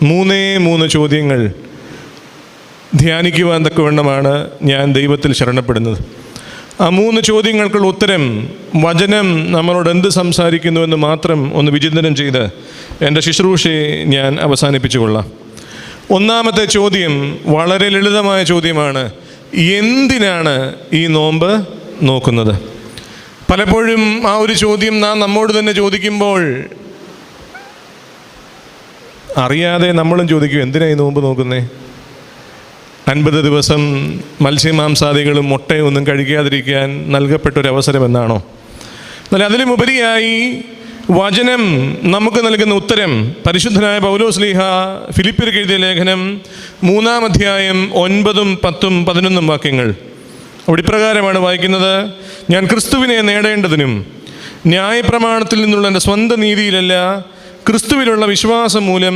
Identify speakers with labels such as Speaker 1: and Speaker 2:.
Speaker 1: മൂന്ന് ചോദ്യങ്ങൾ ധ്യാനിക്കുവാൻ തക്കവണ്ണമാണ് ഞാൻ ദൈവത്തിൽ ശരണപ്പെടുന്നത്. ആ 3 ചോദ്യങ്ങൾക്കുള്ള ഉത്തരം വചനം നമ്മളോട് എന്ത് സംസാരിക്കുന്നുവെന്ന് മാത്രം ഒന്ന് വിചിന്തനം ചെയ്ത് എൻ്റെ ശുശ്രൂഷയെ ഞാൻ അവസാനിപ്പിച്ചു കൊള്ളാം. ഒന്നാമത്തെ ചോദ്യം വളരെ ലളിതമായ ചോദ്യമാണ്: എന്തിനാണ് ഈ നോമ്പ് നോക്കുന്നത്? പലപ്പോഴും ആ ഒരു ചോദ്യം നാം നമ്മോട് തന്നെ ചോദിക്കുമ്പോൾ അറിയാതെ നമ്മളും ചോദിക്കും, എന്തിനാണ് ഈ നോമ്പ് നോക്കുന്നേ? 50 ദിവസം മത്സ്യമാംസാദികളും മുട്ടയും ഒന്നും കഴിക്കാതിരിക്കാൻ നൽകപ്പെട്ടൊരവസരം എന്നാണോ? എന്നാൽ അതിലുമുപരിയായി വചനം നമുക്ക് നൽകുന്ന ഉത്തരം പരിശുദ്ധനായ പൗലോസ്ലീഹ ഫിലിപ്പിയർക്ക് എഴുതിയ ലേഖനം 3-ാം അധ്യായം 9, 10, 11 വാക്യങ്ങൾ. അവിടെ ഇപ്രകാരമാണ് വായിക്കുന്നത്: ഞാൻ ക്രിസ്തുവിനെ നേടേണ്ടതിനും ന്യായപ്രമാണത്തിൽ നിന്നുള്ള എൻ്റെ സ്വന്തം നീതിയിലല്ല, ക്രിസ്തുവിലുള്ള വിശ്വാസം മൂലം